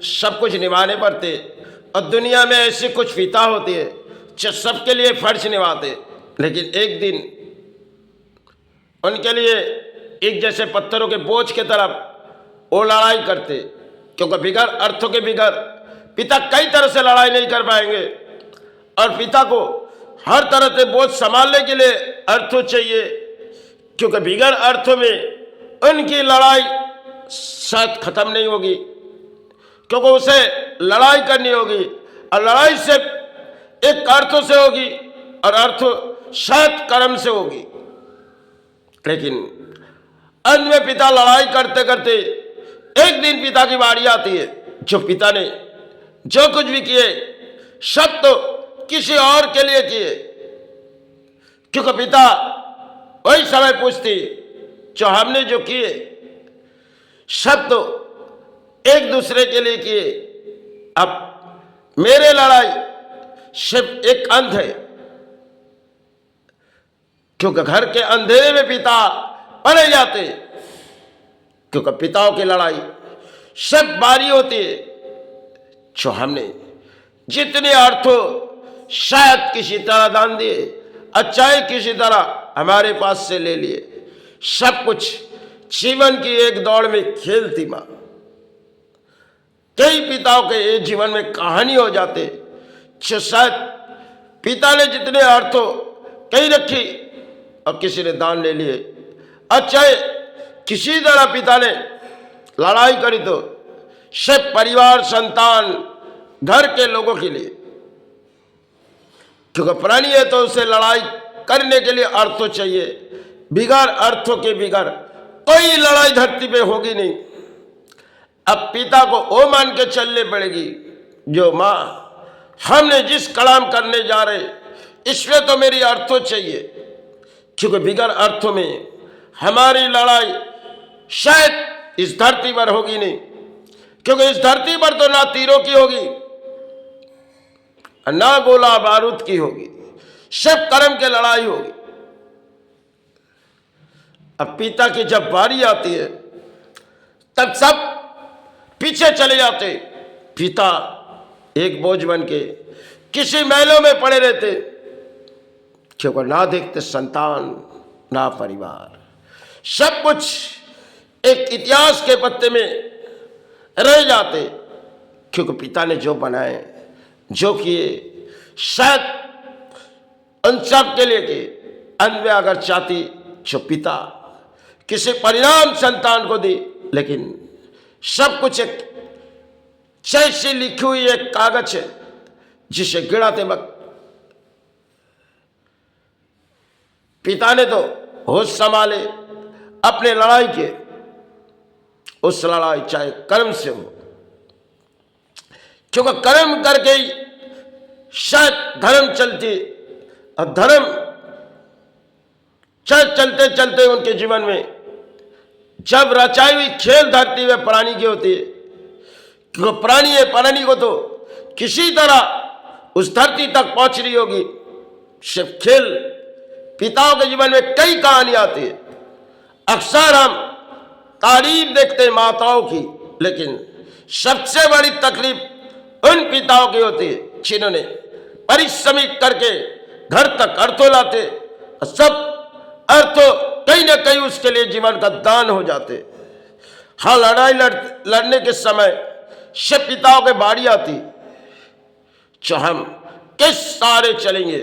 सब कुछ निभाने पड़ते। और दुनिया में ऐसे कुछ पिता होते हैं जो सबके लिए फर्ज निभाते, लेकिन एक दिन उनके लिए एक जैसे पत्थरों के बोझ के तरफ वो लड़ाई करते, क्योंकि बिगड़ अर्थों के बिगड़ पिता कई तरह से लड़ाई नहीं कर पाएंगे। और पिता को हर तरह से बोझ संभालने के लिए अर्थों चाहिए, क्योंकि बिगड़ अर्थों में उनकी लड़ाई शायद खत्म नहीं होगी, क्योंकि उसे लड़ाई करनी होगी। और लड़ाई से एक अर्थों से होगी और अर्थ शायद कर्म से होगी। लेकिन अंत में पिता लड़ाई करते करते एक दिन पिता की बारी आती है, जो पिता ने जो कुछ भी किए सब तो किसी और के लिए किए, क्योंकि पिता वही समय पूछती जो हमने जो किए सब तो एक दूसरे के लिए किए। अब मेरे लड़ाई सिर्फ एक अंत है, क्योंकि घर के अंधेरे में पिता पड़े जाते, क्योंकि पिताओं की लड़ाई सब बारी होती है जो हमने जितने अर्थों शायद किसी तरह दान दिए, अच्छाई किसी तरह हमारे पास से ले लिए, सब कुछ जीवन की एक दौड़ में खेलती मां। कई पिताओं के जीवन में कहानी हो जाते जो शायद पिता ने जितने अर्थों कहीं रखी और किसी ने दान ले लिए। अच्छा किसी तरह पिता ने लड़ाई करी तो सब परिवार संतान घर के लोगों के लिए, क्योंकि प्राणी है तो उसे लड़ाई करने के लिए अर्थों चाहिए। बिगड़ अर्थों के बिगड़ कोई लड़ाई धरती पे होगी नहीं। अब पिता को वो मान के चलने पड़ेगी जो मां हमने जिस कलाम करने जा रहे इसमें तो मेरी अर्थों चाहिए, क्योंकि बिगड़ अर्थों में हमारी लड़ाई शायद इस धरती पर होगी नहीं, क्योंकि इस धरती पर तो ना तीरों की होगी ना गोला बारूद की होगी, सब कर्म की लड़ाई होगी। अब पिता की जब बारी आती है तब सब पीछे चले जाते। पिता एक बोझ बन के किसी महलों में पड़े रहते, क्योंकि ना देखते संतान ना परिवार, सब कुछ एक इतिहास के पत्ते में रह जाते, क्योंकि पिता ने जो बनाए जो किए शायद उन सब के लिए के अंत में अगर चाहती जो पिता किसी परिणाम संतान को दी, लेकिन सब कुछ एक जैसी लिखी हुई एक कागज है जिसे गिराते वक्त पिता ने तो होश संभाले अपने लड़ाई के, उस लड़ाई चाहे कर्म से हो, क्योंकि कर्म करके ही शायद धर्म चलती। और धर्म चलते चलते उनके जीवन में जब रचाई हुई खेल धरती में प्राणी की होती है, क्योंकि प्राणी है, प्राणी को तो किसी तरह उस धरती तक पहुंच रही होगी। सिर्फ खेल पिताओं के जीवन में कई कहानी आती है। अक्सर हम तारीफ देखते हैं माताओं की, लेकिन सबसे बड़ी तकलीफ उन पिताओं की होती है जिन्होंने परिश्रमिक करके घर तक अर्थों लाते, सब अर्थों कहीं ना कहीं उसके लिए जीवन का दान हो जाते। हाँ, लड़ाई लड़ने के समय से पिताओं के बारी आती जो हम किस सारे चलेंगे,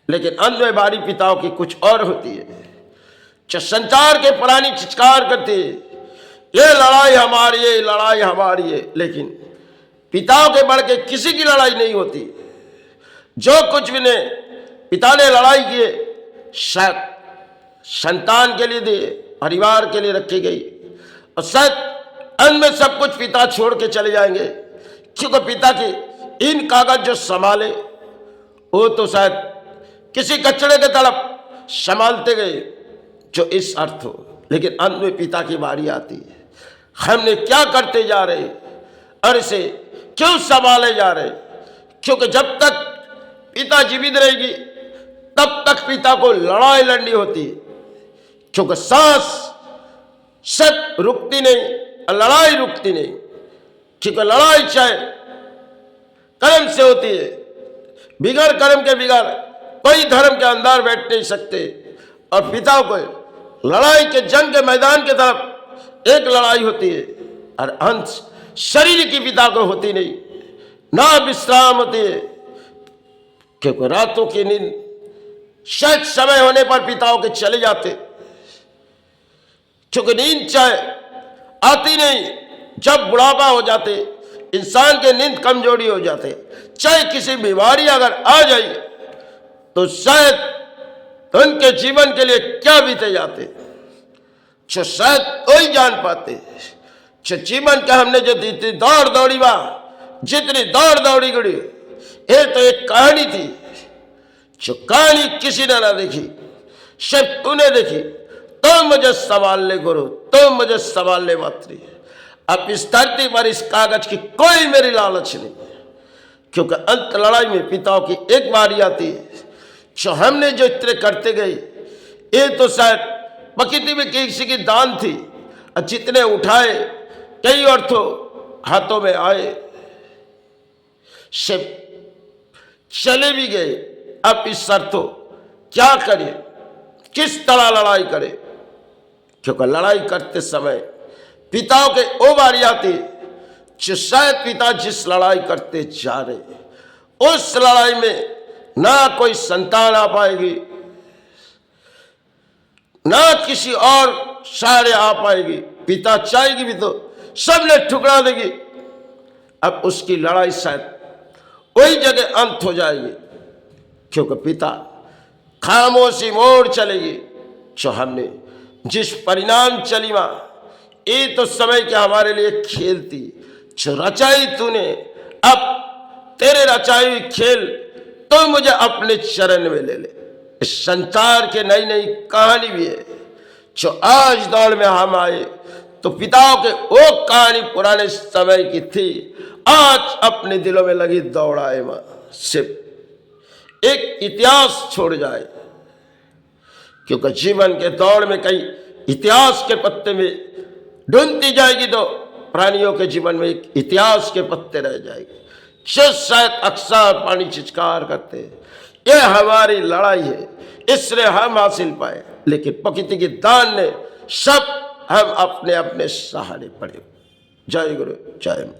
लेकिन अंत में बारी पिताओं की कुछ और होती है जो संसार के प्राणी चित्कार करते ये लड़ाई हमारी है, ये लड़ाई हमारी है, लेकिन पिताओं के बढ़ के किसी की लड़ाई नहीं होती। जो कुछ भी ने पिता ने लड़ाई किए शायद संतान के लिए दिए, परिवार के लिए रखी गई, और शायद अंत में सब कुछ पिता छोड़ के चले जाएंगे, क्योंकि पिता की इन कागज जो संभाले वो तो शायद किसी कचड़े के तरफ संभालते गए जो इस अर्थ हो, लेकिन अंत में पिता की बारी आती है। हमने क्या करते जा रहे और इसे क्यों संभाले जा रहे, क्योंकि जब तक पिता जीवित रहेगी तब तक पिता को लड़ाई लड़नी होती, क्योंकि सांस सब रुकती नहीं, लड़ाई रुकती नहीं, क्योंकि लड़ाई चाहे कर्म से होती है, बिगड़ कर्म के बिगड़ कोई धर्म के अंदर बैठ नहीं सकते। और पिता को लड़ाई के जंग के मैदान की तरफ एक लड़ाई होती है और अंत शरीर की पिता को होती नहीं, ना विश्राम होती है। क्योंकि रातों की नींद शायद समय होने पर पिताओं के चले जाते, क्योंकि नींद चाहे आती नहीं। जब बुढ़ापा हो जाते इंसान के नींद कमजोरी हो जाते, चाहे किसी बीमारी अगर आ जाए तो शायद उनके जीवन के लिए क्या बीते जाते, जो शायद कोई जान पाते। जो जीवन का हमने जो जितनी दौड़ दौड़ी बा, जितनी दौड़ दौड़ी गड़ी, ये तो एक कहानी थी, जो कहानी किसी ने ना देखी, सिर्फ तूने देखी। तो मुझे संभाल ले गुरु, तो मुझे संभाल ले मातृ। अब इस धरती पर इस कागज की कोई मेरी लालच नहीं, क्योंकि अंत लड़ाई में पिताओं की एक बारी आती है। जो हमने जो इतने करते गए, ये तो शायद प्रकृति में किसी की दान थी, और जितने उठाए कई और तो हाथों में आए, सिर्फ चले भी गए। अब इस शर्तों क्या करें, किस तरह लड़ाई करें, क्योंकि लड़ाई करते समय पिताओं के ओ बारी आती जो शायद पिता जिस लड़ाई करते जा रहे उस लड़ाई में ना कोई संतान आ पाएगी, ना किसी और सहारे आ पाएगी। पिता चाहेगी भी तो सबने ठुकरा देगी। अब उसकी लड़ाई शायद वही जगह अंत हो जाएगी, क्योंकि पिता खामोशी मोड़ चलेगी। जो हमने जिस परिणाम चली मां, ये तो समय के हमारे लिए खेल थी, जो रचाई तूने, अब तेरे रचाई हुई खेल तो मुझे अपने चरण में ले ले। इस संसार के नई नई कहानी भी है, जो आज दौड़ में हम आए तो पिताओं के वो कहानी पुराने समय की थी, आज अपने दिलों में लगी दौड़ाए मां, सिर्फ एक इतिहास छोड़ जाए। क्योंकि जीवन के दौड़ में कई इतिहास के पत्ते में ढूंढती जाएगी तो प्राणियों के जीवन में एक इतिहास के पत्ते रह जाएंगे, जो शायद अक्सर पानी चिचकार करते हैं। यह हमारी लड़ाई है, इसलिए हम हासिल पाए, लेकिन प्रकृति के दान ने सब हम अपने अपने सहारे पड़े। जय गुरु, जय मां।